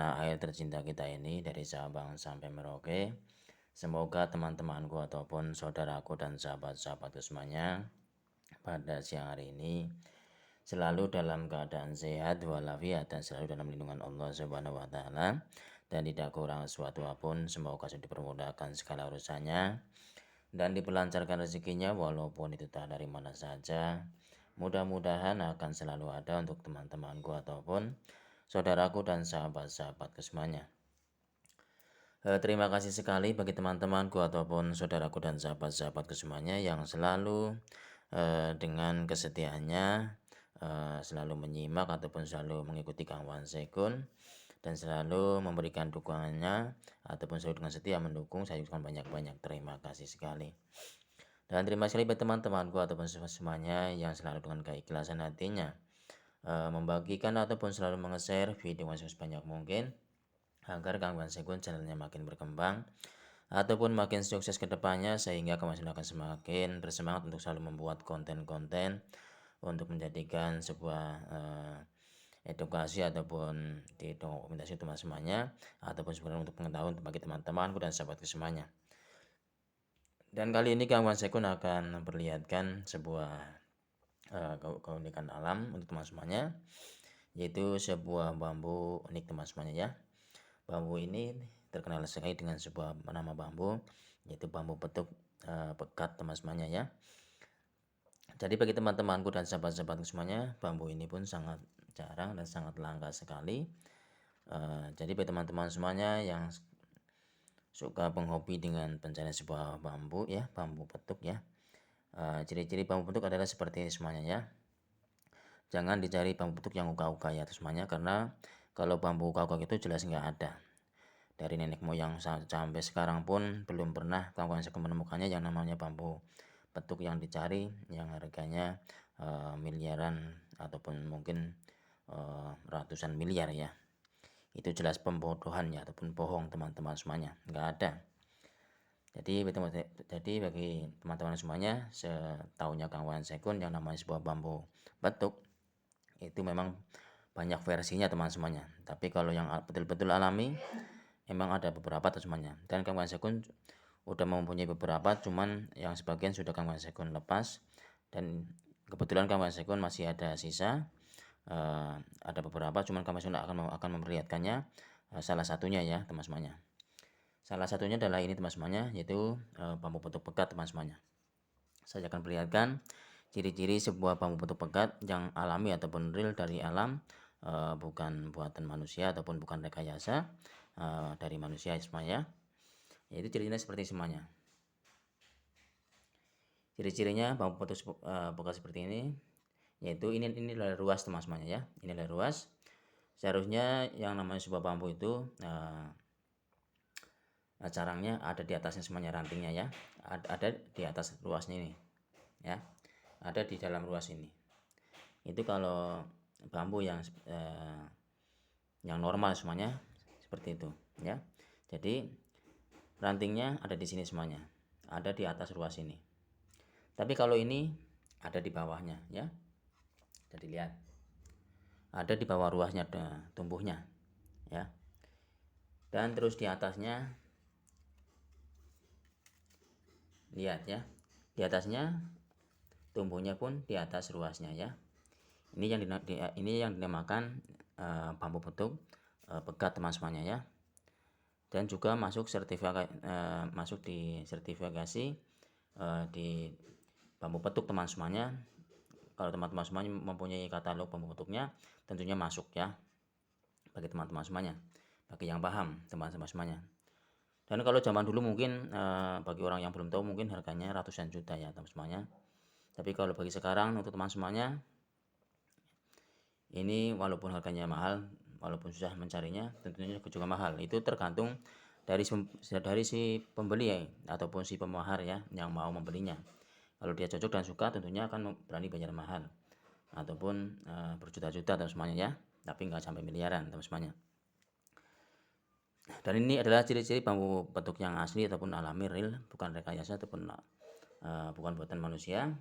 tanah air tercinta kita ini dari Sabang sampai Merauke. Semoga teman-temanku ataupun saudaraku dan sahabat-sahabatku semuanya pada siang hari ini selalu dalam keadaan sehat walafiat dan selalu dalam lindungan Allah Subhanahu wa taala dan tidak kurang suatu apapun. Semoga sudah dipermudahkan segala urusannya dan diperlancarkan rezekinya walaupun itu tak dari mana saja. Mudah-mudahan akan selalu ada untuk teman-temanku ataupun saudaraku dan sahabat-sahabatku semuanya. Terima kasih sekali bagi teman-temanku ataupun saudaraku dan sahabat-sahabatku semuanya yang selalu dengan kesetiaannya selalu menyimak ataupun selalu mengikuti Kang Wan Sekun dan selalu memberikan dukungannya ataupun selalu dengan setia mendukung. Saya ucapkan banyak-banyak terima kasih sekali. Dan terima kasih bagi teman-temanku ataupun semuanya yang selalu dengan keikhlasan hatinya membagikan ataupun selalu menge-share video sebanyak mungkin agar Kang Wan Sekun channelnya makin berkembang ataupun makin sukses ke depannya, sehingga Kang Wan Sekun akan semakin bersemangat untuk selalu membuat konten-konten untuk menjadikan sebuah edukasi ataupun dokumentasi teman semuanya ataupun sebenarnya untuk pengetahuan bagi teman-temanku dan sahabatku semuanya. Dan kali ini Kang Wan Sekun akan memperlihatkan sebuah keunikan alam untuk teman semuanya, yaitu sebuah bambu unik teman semuanya ya. Bambu ini terkenal sekali dengan sebuah nama bambu, yaitu bambu petuk pekat teman semuanya ya. Jadi bagi teman-temanku dan sahabat-sahabatku semuanya, bambu ini pun sangat jarang dan sangat langka sekali. Jadi bagi teman-teman semuanya yang suka penghobi dengan pencarian sebuah bambu ya, bambu petuk ya. Ciri-ciri bambu petuk adalah seperti ini semuanya ya. Jangan dicari bambu petuk yang uka-uka ya semuanya, karena kalau bambu uka-uka itu jelas nggak ada. Dari nenek moyang sampai sekarang pun belum pernah Kang Wan Sekun menemukannya yang namanya bambu petuk yang dicari yang harganya miliaran ataupun mungkin ratusan miliar ya. Itu jelas pembodohan ya ataupun bohong teman-teman semuanya, nggak ada. Jadi bagi teman-teman semuanya, setahunya Kang Wan Sekun yang namanya sebuah bambu petuk itu memang banyak versinya teman semuanya. Tapi kalau yang betul-betul alami memang ada beberapa semuanya. Dan Kang Wan Sekun udah mempunyai beberapa, cuman yang sebagian sudah Kang Wan Sekun lepas, dan kebetulan Kang Wan Sekun masih ada sisa. Ada beberapa, cuman Kang Wan Sekun akan memperlihatkannya salah satunya ya teman semuanya. Salah satunya adalah ini teman semuanya, yaitu bambu petuk pekat teman semuanya. Saya akan perlihatkan ciri-ciri sebuah bambu petuk pekat yang alami ataupun real dari alam, bukan buatan manusia ataupun bukan rekayasa dari manusia semuanya. Yaitu cirinya seperti semuanya. Ciri-cirinya bambu petuk pekat seperti ini, yaitu ini adalah ruas teman semuanya ya. Ini adalah ruas. Seharusnya yang namanya sebuah bambu itu carangnya ada di atasnya semuanya, rantingnya ya. Ada di atas ruasnya ini ya. Ada di dalam ruas ini. Itu kalau bambu yang normal semuanya seperti itu ya. Jadi rantingnya ada di sini semuanya, ada di atas ruas ini. Tapi kalau ini ada di bawahnya ya. Jadi lihat, ada di bawah ruasnya tumbuhnya ya. Dan terus di atasnya lihat ya, di atasnya tumbuhnya pun di atas ruasnya ya. Ini yang dinamakan bambu petuk pekat teman semuanya ya. Dan juga masuk di sertifikasi di bambu petuk teman semuanya. Kalau teman-teman semuanya mempunyai katalog bambu petuknya, tentunya masuk ya bagi teman-teman semuanya, bagi yang paham teman-teman semuanya. Dan kalau zaman dulu mungkin bagi orang yang belum tahu mungkin harganya ratusan juta ya teman semuanya. Tapi kalau bagi sekarang untuk teman semuanya, ini walaupun harganya mahal, walaupun susah mencarinya, tentunya juga mahal. Itu tergantung dari si pembeli ya, ataupun si pemahar ya yang mau membelinya. Kalau dia cocok dan suka, tentunya akan berani bayar mahal ataupun berjuta-juta teman semuanya ya. Tapi nggak sampai miliaran teman semuanya. Dan ini adalah ciri-ciri bambu petuk yang asli ataupun alami real, bukan rekayasa ataupun bukan buatan manusia.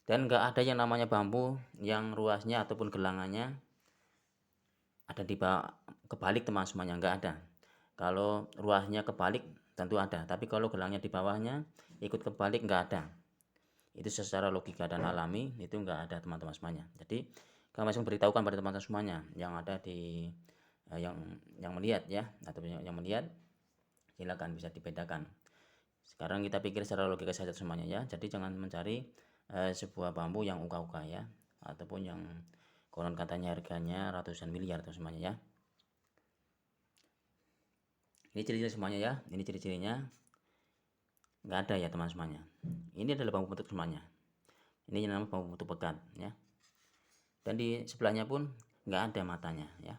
Dan nggak ada yang namanya bambu yang ruasnya ataupun gelangannya ada di kebalik teman semuanya, enggak ada. Kalau ruasnya kebalik tentu ada, tapi kalau gelangnya di bawahnya ikut kebalik enggak ada. Itu secara logika dan alami itu enggak ada teman-teman semuanya. Jadi kami langsung beritahukan pada teman-teman semuanya yang ada di yang melihat ya, atau yang melihat silakan bisa dibedakan. Sekarang kita pikir secara logika saja semuanya ya. Jadi jangan mencari sebuah bambu yang uka-uka ya, ataupun yang konon katanya harganya ratusan miliar teman semuanya ya. Ini ciri-ciri semuanya ya. Ini ciri-cirinya nggak ada ya teman semuanya. Ini adalah bambu bentuk semuanya. Ini yang namanya bambu bentuk pekat ya. Dan di sebelahnya pun nggak ada matanya ya.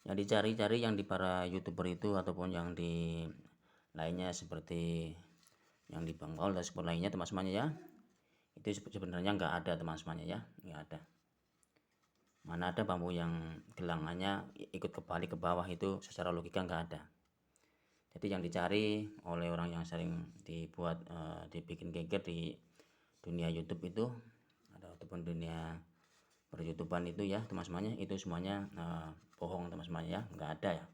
Yang dicari-cari yang di para youtuber itu ataupun yang di lainnya seperti yang di Bang Paul dan seperti lainnya teman semuanya ya, itu sebenarnya nggak ada teman semuanya ya, nggak ada. Mana ada bambu yang gelangannya ikut kebalik ke bawah, itu secara logika nggak ada. Jadi yang dicari oleh orang yang sering dibikin geger di dunia YouTube itu ataupun dunia per-YouTubean itu ya teman semuanya, itu semuanya bohong teman semuanya ya, nggak ada ya.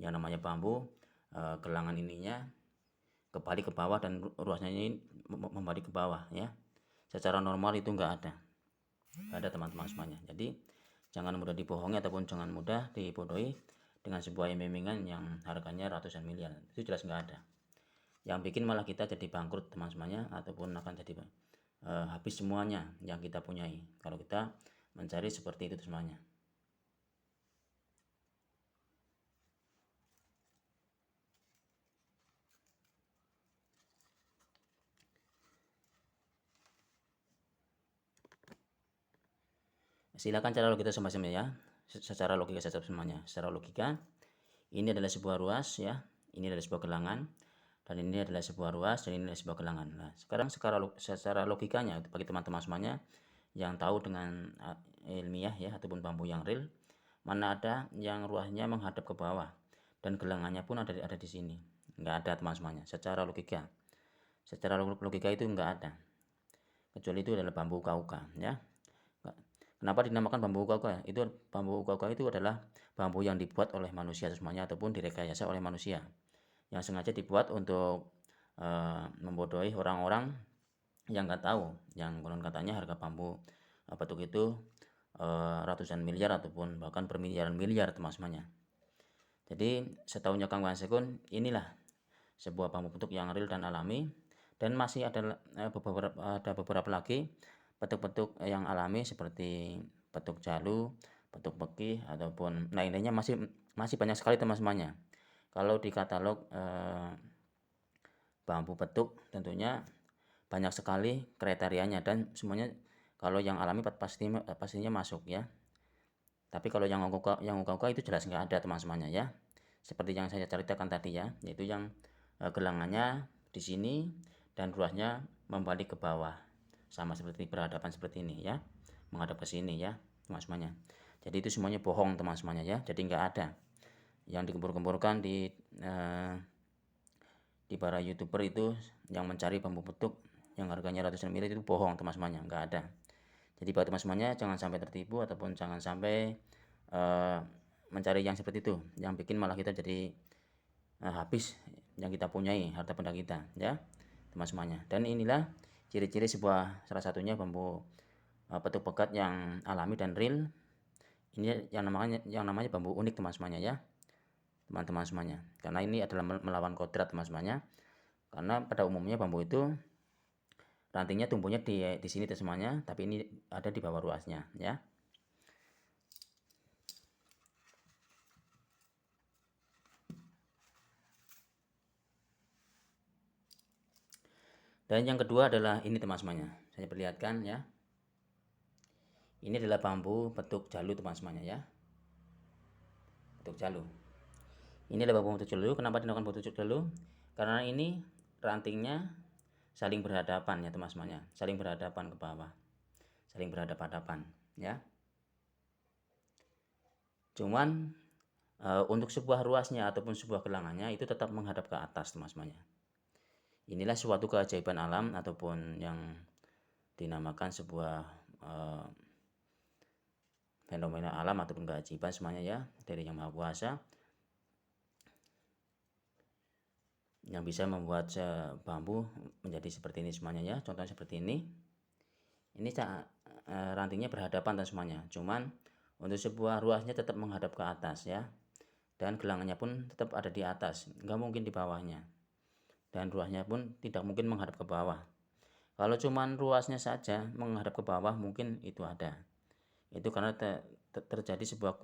Yang namanya bambu gelangan ininya kebalik ke bawah dan ruasnya ini membalik ke bawah ya. Secara normal itu nggak ada teman-teman semuanya. Jadi jangan mudah dibohongi ataupun jangan mudah dibodohi dengan sebuah iming-imingan yang harganya ratusan miliar. Itu jelas nggak ada. Yang bikin malah kita jadi bangkrut teman semuanya, ataupun akan jadi habis semuanya yang kita punyai kalau kita mencari seperti itu semuanya. Silakan cara logika sama-sama ya. Secara logika saja semuanya. Secara logika ini adalah sebuah ruas ya, ini adalah sebuah gelangan, dan ini adalah sebuah ruas, dan ini adalah sebuah gelangan. Nah, sekarang secara logikanya bagi teman-teman semuanya yang tahu dengan ilmiah ya ataupun bambu yang real, mana ada yang ruasnya menghadap ke bawah dan gelangannya pun ada di sini. Nggak ada teman semuanya. Secara logika itu nggak ada. Kecuali itu adalah bambu uka-uka ya. Kenapa dinamakan bambu uka-uka? Itu bambu uka-uka itu adalah bambu yang dibuat oleh manusia semuanya ataupun direkayasa oleh manusia, yang sengaja dibuat untuk membodohi orang-orang yang nggak tahu, yang konon katanya harga bambu petuk itu ratusan miliar ataupun bahkan bermiliaran miliar teman semuanya. Jadi setahunya Kang Wansekun, inilah sebuah bambu petuk yang real dan alami, dan masih ada beberapa lagi petuk-petuk yang alami seperti petuk jalu, petuk pekih ataupun lain-lainnya, masih banyak sekali teman semuanya. Kalau di katalog bambu petuk tentunya banyak sekali kriterianya, dan semuanya kalau yang alami pastinya masuk ya. Tapi kalau yang uka-uka itu jelas nggak ada teman semuanya ya. Seperti yang saya ceritakan tadi ya, yaitu yang gelangannya di sini dan ruasnya membalik ke bawah, sama seperti berhadapan seperti ini ya, menghadap ke sini ya teman semuanya. Jadi itu semuanya bohong teman semuanya ya. Jadi nggak ada yang digempur-gemburkan di para youtuber itu yang mencari bambu petuk yang harganya ratusan miliar, itu bohong teman semuanya, nggak ada. Jadi buat teman semuanya jangan sampai tertipu ataupun jangan sampai mencari yang seperti itu, yang bikin malah kita jadi habis yang kita punyai, harta benda kita ya teman semuanya. Dan inilah ciri-ciri salah satunya bambu petuk pekat yang alami dan real. Ini yang namanya bambu unik teman semuanya ya, teman-teman semuanya. Karena ini adalah melawan kodrat teman semuanya. Karena pada umumnya bambu itu rantingnya tumbuhnya di sini semuanya, tapi ini ada di bawah ruasnya ya. Dan yang kedua adalah ini teman semuanya, saya perlihatkan ya. Ini adalah bambu petuk jalu teman semuanya ya. Petuk jalu. Ini adalah bambu petuk jalu. Kenapa dinamakan petuk jalu? Karena ini rantingnya saling berhadapan ya teman semuanya, saling berhadapan ke bawah, saling berhadapan-hadapan ya. Cuman untuk sebuah ruasnya ataupun sebuah gelangannya itu tetap menghadap ke atas teman semuanya. Inilah suatu keajaiban alam ataupun yang dinamakan sebuah fenomena alam ataupun keajaiban semuanya ya dari Yang Maha Kuasa, yang bisa membuat bambu menjadi seperti ini semuanya ya. Contohnya seperti ini rantingnya berhadapan dan semuanya, cuman untuk sebuah ruasnya tetap menghadap ke atas ya, dan gelangannya pun tetap ada di atas, nggak mungkin di bawahnya, dan ruasnya pun tidak mungkin menghadap ke bawah. Kalau cuman ruasnya saja menghadap ke bawah mungkin itu ada, itu karena terjadi sebuah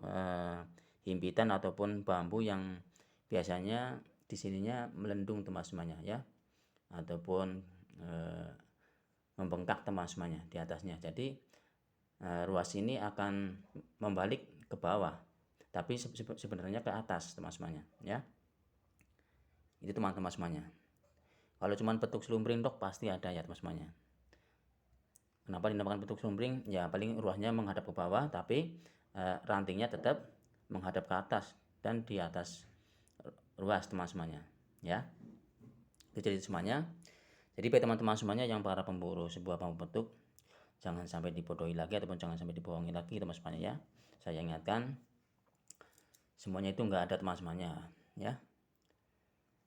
himpitan ataupun bambu yang biasanya di sininya melendung teman-temannya ya, ataupun membengkak teman-temannya di atasnya. Jadi ruas ini akan membalik ke bawah, tapi sebenarnya ke atas teman-temannya ya. Itu teman-teman semuanya. Kalau cuman petuk slumbring dok pasti ada ya teman-temannya. Kenapa dinamakan petuk slumbring? Ya paling ruasnya menghadap ke bawah, tapi rantingnya tetap menghadap ke atas dan di atas ruas teman-temannya ya. Itu jadi semuanya. Jadi bagi teman-teman semuanya yang para pemburu sebuah bambu petuk, jangan sampai dibodohi lagi ataupun jangan sampai dibohongi lagi teman-teman ya. Saya ingatkan, semuanya itu enggak ada teman-temannya ya.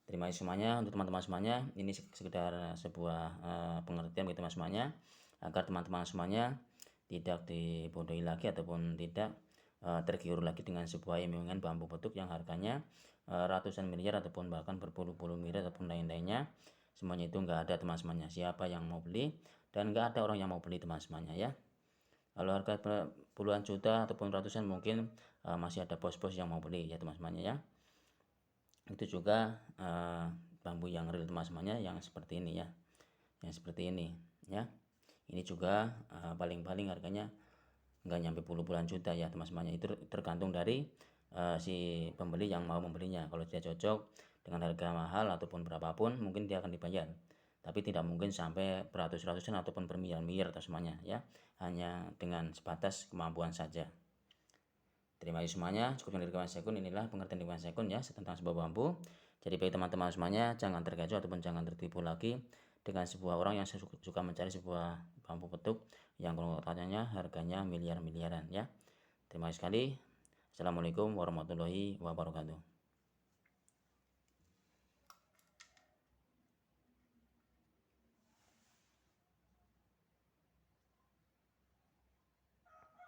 Terima kasih semuanya untuk teman-teman semuanya. Ini sekedar sebuah pengertian bagi teman semuanya, agar teman-teman semuanya tidak dibodohi lagi ataupun tidak tergiur lagi dengan sebuah iming-imingan bambu petuk yang harganya ratusan miliar ataupun bahkan berpuluh-puluh miliar ataupun lain-lainnya. Semuanya itu enggak ada teman semuanya. Siapa yang mau beli dan enggak ada orang yang mau beli teman semuanya ya. Kalau harga puluhan juta ataupun ratusan mungkin masih ada bos-bos yang mau beli ya teman semuanya ya. Itu juga bambu yang real teman-temannya yang seperti ini ya, yang seperti ini ya. Ini juga paling-paling harganya nggak nyampe puluhan juta ya teman-temannya. Itu tergantung dari si pembeli yang mau membelinya. Kalau dia cocok dengan harga mahal ataupun berapapun mungkin dia akan dibayar, tapi tidak mungkin sampai beratus-ratusan ataupun bermiliar-miliar teman-temannya ya, hanya dengan sebatas kemampuan saja. Terima kasih semuanya. Cukup dari kawan sekun. Inilah pengertian kawan sekun ya tentang sebuah bambu. Jadi bagi teman-teman semuanya jangan terkecoh ataupun jangan tertipu lagi dengan sebuah orang yang suka mencari sebuah bambu petuk yang katanya harganya miliar-miliaran ya. Terima kasih sekali. Assalamualaikum warahmatullahi wabarakatuh.